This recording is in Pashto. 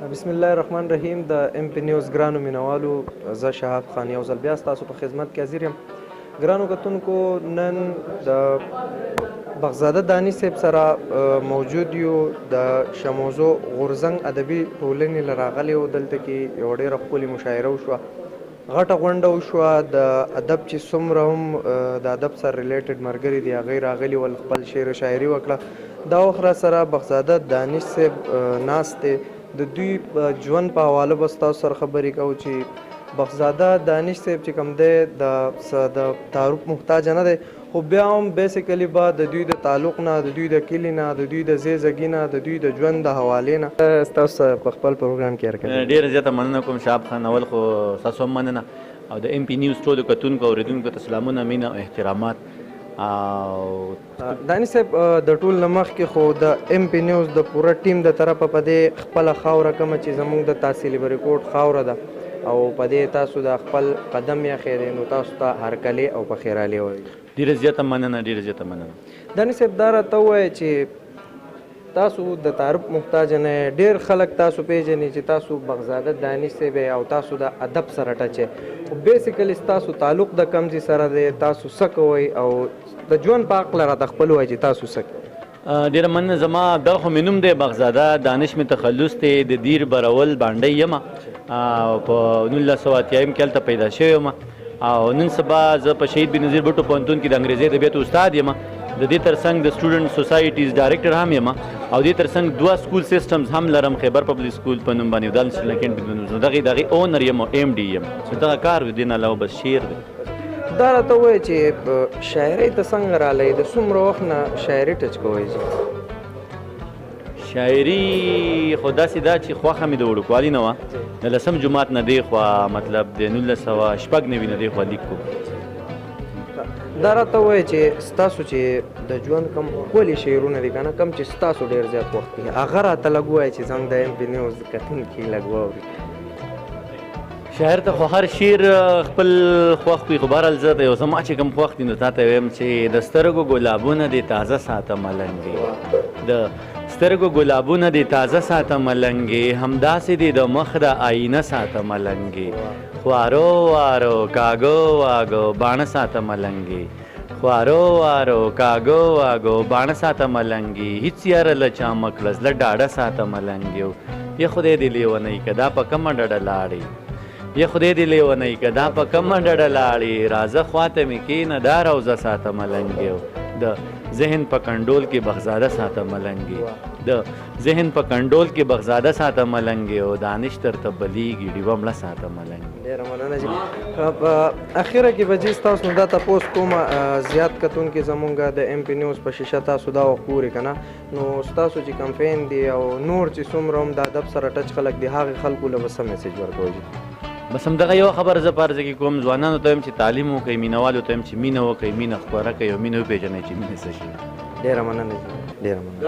بسم الله الرحمن الرحیم. د ام پی نیوز ګرانو مینوالو، زه شهاب خان یو ځل بیا ستاسو په خدمت کې حاضر یم. ګرانو کتونکو، نن د بغزاده دانش صاحب سره موجود یو. د شموزو غورځنګ ادبي ټولنې له راغلي یو. دلته کې یوه ډېره ښکلې مشاعره وشوه، غټه غونډه وشوه. د ادب چې څومره هم د ادب سره ریلیټډ ملګري دي هغوی راغلي ول، خپل شعر و شاعري وکړه. دا وخت را سره بغزاده دانش صاحب ناست دی. د دوی ژوند په حواله به ستاسو سره خبرې کوو چې بغزاده دانش صاحب چې کوم دی د تعارف محتاج نه دی، خو بیا هم بیسیکلي به د دوی د تعلق نه، د دوی د کلي نه، د دوی د ځای زګي نه، د دوی د ژوند د حوالې نه ستاسو سره په خپل پروګرام کې حرکت. ډېره زیاته مننه کوم شهاب خان. اول خو ستاسو هم مننه او د ام پی نیوز ټولو کتونکو او اورېدونکو ته سلامونه، مینه او احترامات. او دانش صاحب، د ټول نه مخکې خو د ام پی نیوز د پوره ټیم د طرفه په دې خپله خاوره کومه چې زموږ د تحصیل بریکوټ خاوره ده او په دې تاسو د خپل قدم یې دی، نو تاسو ته هرکلې او په خیرالې وایي. ډېره زیاته مننه، ډېره زیاته مننه. دانش صاحب، دا راته ووایه چې تاسو د تعارف محتاج نه یې. ډېر خلک تاسو پیژني چې تاسو بغزاده دانش صاحب او تاسو د ادب سره ټچ یې، خو بیسیکلي ستاسو تعلق د کوم ځای سره دی، تاسو څه کوئ او د ژوند په هکله راته خپل ووایي چې تاسو څه کوئ. ډېره مننه. زما دا خو مې نوم دی بغزاده دانش، مې تخلص دی د دیر برول بانډۍ یم. په 1980 کې هلته پیدا شوی یم او نن سبا زه په شهید بېنظیر بټو پوهنتون کې د انګریزي ادبیاتو استاد یم. د دې ترڅنګ د سټوډنټ سوسایټیز ډایرکټر هم یم او دې ترڅنګ 2 سکول سیسټمز هم لرم، خیبر پبلک سکول په نوم باندې، دال سرلکینټ په نوم. دغې اونر یم او ایم ډي یم. دغه کار دی، دې نه علاوه بس شعر دی. دا راته ووایه چې شاعرۍ ته څنګه رالی؟ د څومره وخت نه شاعري ټچ کوئ؟ شاعري خو داسې ده چې خوښه مې د وړوکوالي نه وه. د 10م جماعت نه دی خوا، مطلب د 1996 نه دی خوا لیک کوم. دا راته ووایه چې ستاسو چې د ژوند کوم ښکلي شعرونه دي که نه، کوم چې ستاسو ډېر زیات وخت دی، هغه راته لږ ووایه چې زموږ د ام پی نیوز کتونکي لږ واوري. شاعر ته خو هر شعر خپل خوښ وي، خو بهرحال زه د یو زما چې کوم خوښ دي نو تا ته وایم چې د سترګو ګلابونه دې تازه ساته ملنګې، د سترګو ګلابونه دې تازه ساته ملنګې، همداسې دې د مخ د آینه ساته ملنګې، خوارو وارو کاږو واږو باڼه ساته ملنګې، خوارو وارو کاږو واږو باڼه ساته ملنګې، هېڅ یاره له چا مه کړه زړه ډاډه ساته ملنګې. یا خدای دې لیونی که دا په کومه ډډه لاړې، یا خدای دې لیونی که دا په کومه ډډه لاړې، راځه خواته مې کښېنه دا روضه ساته ملنګې. د ذهن په کنډول کې بغزاده ساته ملنګې، د ذهن په کنډول کې بغزاده ساته ملنګې، او دانش درته بلیږي ډیوه مړه ساته ملنګې. ډېره مننه جي. په اخره کې به جي ستاسو نه دا تپوس کوم، زیات کتونکي زمونږ د ام پی نیوز په شیشه تاسو دا وخت ګورئ که نه، نو ستاسو چې کمپین دی او نور چې څومره هم د ادب سره ټچ خلک دي، هغې خلکو له به څه میسیج ورکوئ جي؟ بس همدغه یوه خبره زه په عرضه کې کوم، ځوانانو ته وایم چې تعلیم وکړئ، مینهوالو ته وایم چې مینه وکړئ، مینه خپره کړئ او مینه وپېژنئ چې مینه څه شي. ډېره مننه جي، ډېره مننه.